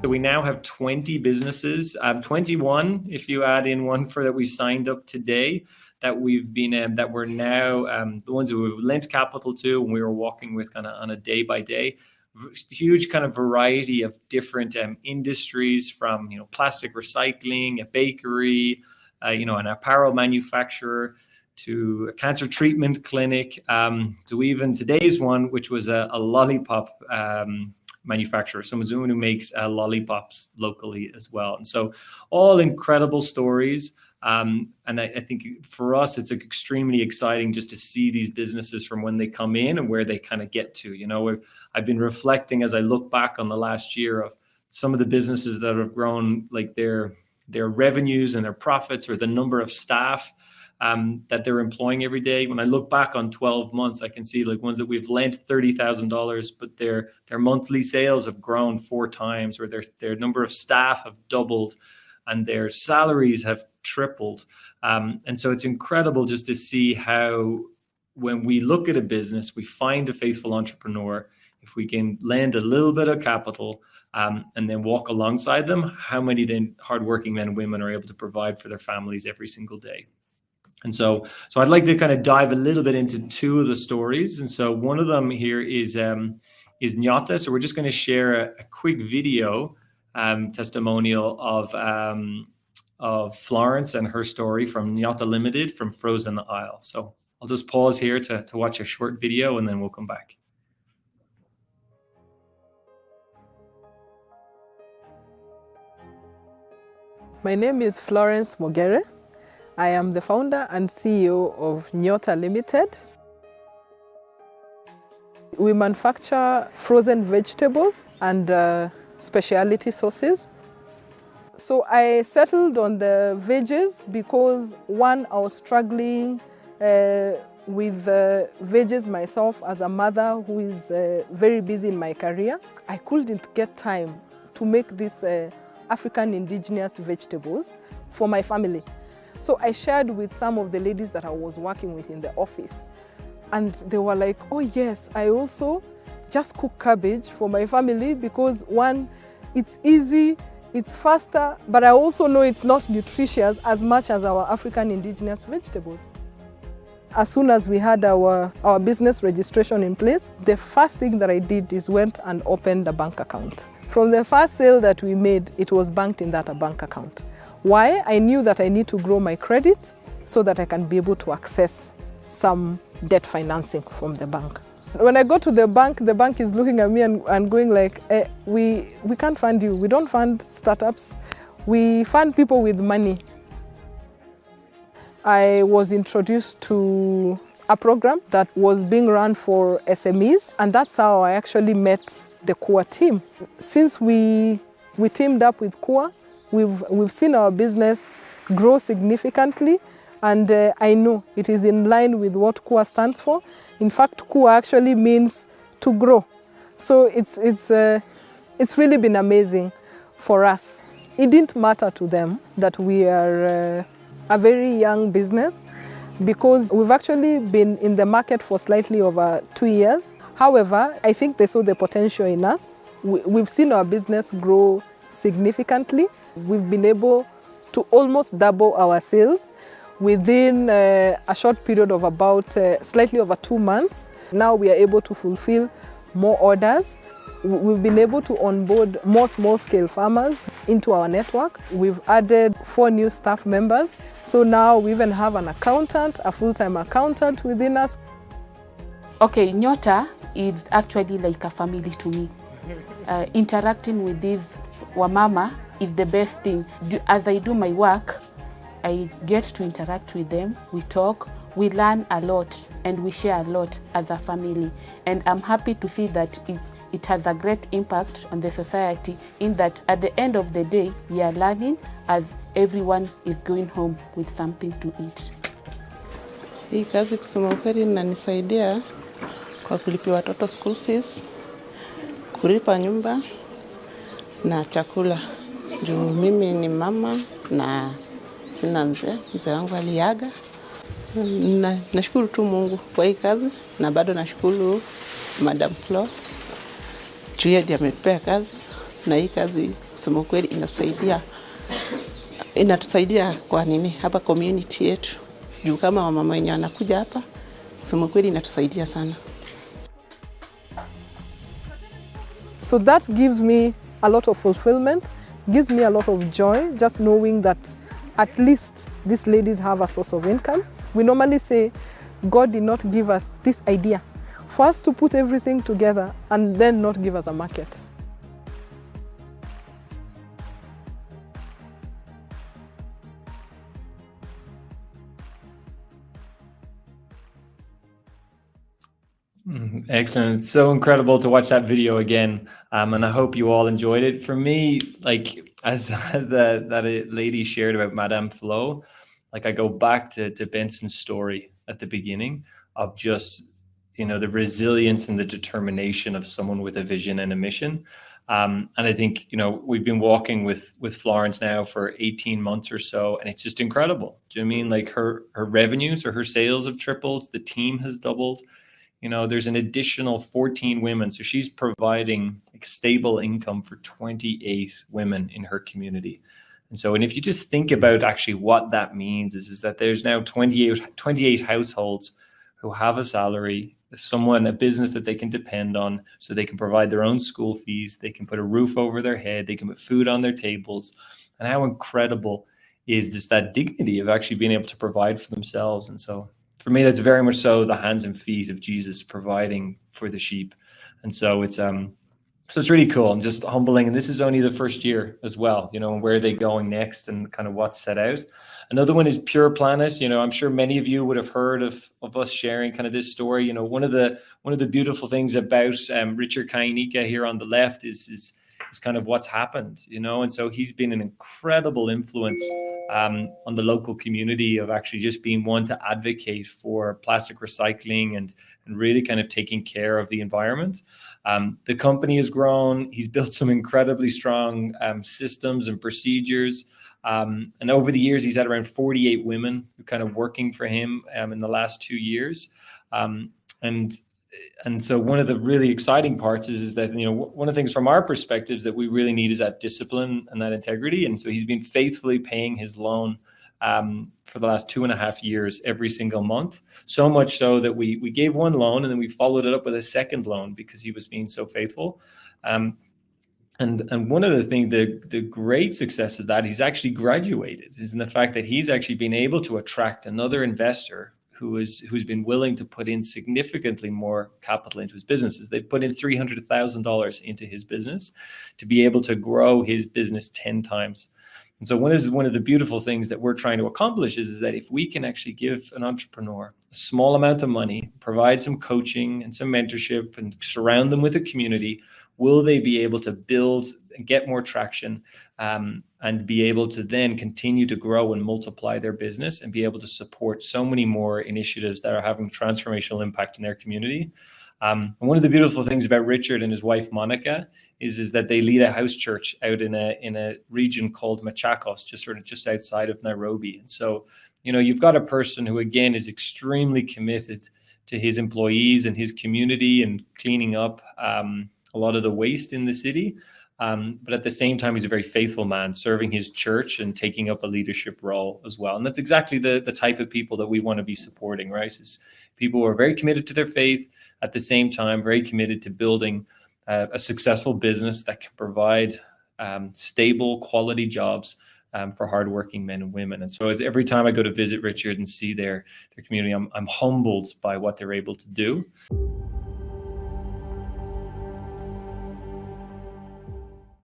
We now have 20 businesses, 21 if you add in one for that we signed up today, that we've been that we're now the ones who we've lent capital to, and we were walking with kind of on a day by day. Huge kind of variety of different industries, from plastic recycling, a bakery, an apparel manufacturer, to a cancer treatment clinic, to even today's one, which was a lollipop manufacturer, someone who makes lollipops locally as well. And so all incredible stories. And I think for us, it's extremely exciting just to see these businesses from when they come in and where they kind of get to. I've been reflecting as I look back on the last year of some of the businesses that have grown, like their revenues and their profits, or the number of staff that they're employing every day. When I look back on 12 months, I can see like ones that we've lent $30,000, but their monthly sales have grown 4 times, or their number of staff have doubled, and their salaries have tripled. And so it's incredible just to see how, when we look at a business, we find a faithful entrepreneur, if we can lend a little bit of capital and then walk alongside them, how many then hardworking men and women are able to provide for their families every single day. And so I'd like to kind of dive a little bit into 2 of the stories. And so one of them here is Nyota. So we're just going to share a quick video testimonial of Florence and her story from Nyota Limited, from Frozen Isle. So I'll just pause here to watch a short video, and then we'll come back. My name is Florence Mogere. I am the founder and CEO of Nyota Limited. We manufacture frozen vegetables and specialty sauces. So I settled on the veggies because, one, I was struggling with veggies myself as a mother who is very busy in my career. I couldn't get time to make these African indigenous vegetables for my family. So I shared with some of the ladies that I was working with in the office, and they were like, oh yes, I also just cook cabbage for my family because, one, it's easy, it's faster, but I also know it's not nutritious as much as our African indigenous vegetables. As soon as we had our business registration in place, the first thing that I did is went and opened a bank account. From the first sale that we made, it was banked in that bank account. Why? I knew that I need to grow my credit so that I can be able to access some debt financing from the bank. When I go to the bank is looking at me and going like, we can't fund you. We don't fund startups. We fund people with money. I was introduced to a program that was being run for SMEs, and that's how I actually met the Kua team. Since we teamed up with Kua, we've seen our business grow significantly, and I know it is in line with what Kua stands for. In fact, Kua actually means to grow. So it's really been amazing for us. It didn't matter to them that we are a very young business, because we've actually been in the market for slightly over 2 years. However, I think they saw the potential in us. We've seen our business grow significantly. We've been able to almost double our sales within a short period of about slightly over 2 months. Now we are able to fulfill more orders. We've been able to onboard more small-scale farmers into our network. We've added 4 new staff members. So now we even have an accountant, a full-time accountant within us. Okay, Nyota is actually like a family to me. Interacting with these wamama is the best thing. As I do my work, I get to interact with them. We talk, we learn a lot, and we share a lot as a family. And I'm happy to see that it has a great impact on the society, in that at the end of the day, we are learning as everyone is going home with something to eat. Hii kazi kusema ukweli inanisaidia kwa kulipia watoto school fees, kulipa nyumba na chakula. Juu mimi ni mama na sina mzee wangu aliaga. Nashukuru tu Mungu kwa hii kazi, na bado nashukuru Madam Flo. Juu yeye ndiye ametupea kazi na hii kazi kusema kweli inatusaidia kwa nini hapa community yetu, juu kama wamama wenye wanakuja hapa kusema kweli inatusaidia sana. So that gives me a lot of fulfillment, gives me a lot of joy, just knowing that at least these ladies have a source of income. We normally say God did not give us this idea for us to put everything together and then not give us a market. Excellent. So incredible to watch that video again. And I hope you all enjoyed it. For me, like as that lady shared about Madame Flo, like I go back to Benson's story at the beginning of just, you know, the resilience and the determination of someone with a vision and a mission. And I think, you know, we've been walking with Florence now for 18 months or so, and it's just incredible. Do you know what I mean? Like her revenues or her sales have tripled. The team has doubled. You know, there's an additional 14 women. So she's providing like stable income for 28 women in her community. And if you just think about actually what that means is that there's now 28 households who have a salary, a business that they can depend on, so they can provide their own school fees, they can put a roof over their head, they can put food on their tables. And how incredible is that dignity of actually being able to provide for themselves. And so for me, that's very much so the hands and feet of Jesus providing for the sheep. And so it's really cool and just humbling. And this is only the first year as well, you know, and where are they going next and kind of what's set out. Another one is Pure Planet. You know, I'm sure many of you would have heard of us sharing kind of this story. You know, one of the beautiful things about Richard Kainika here on the left is kind of what's happened, you know. And so he's been an incredible influence on the local community of actually just being one to advocate for plastic recycling and really kind of taking care of the environment. The company has grown. He's built some incredibly strong systems and procedures. And over the years, he's had around 48 women who kind of working for him in the last 2 years. And so one of the really exciting parts is that, you know, one of the things from our perspectives that we really need is that discipline and that integrity. And so he's been faithfully paying his loan for the last 2.5 years, every single month. So much so that we gave one loan and then we followed it up with a second loan because he was being so faithful. And one of the things, the great success of that, he's actually graduated, is in the fact that he's actually been able to attract another investor who's been willing to put in significantly more capital into his businesses. They've put in $300,000 into his business to be able to grow his business 10 times. And so one of the beautiful things that we're trying to accomplish is that if we can actually give an entrepreneur a small amount of money, provide some coaching and some mentorship and surround them with a community, will they be able to build and get more traction and be able to then continue to grow and multiply their business and be able to support so many more initiatives that are having transformational impact in their community. And one of the beautiful things about Richard and his wife Monica is that they lead a house church out in a region called Machakos, just outside of Nairobi. And so, you know, you've got a person who again is extremely committed to his employees and his community and cleaning up a lot of the waste in the city. But at the same time, he's a very faithful man, serving his church and taking up a leadership role as well. And that's exactly the type of people that we want to be supporting, right? Is people who are very committed to their faith, at the same time, very committed to building a successful business that can provide stable, quality jobs for hardworking men and women. And so every time I go to visit Richard and see their community, I'm humbled by what they're able to do.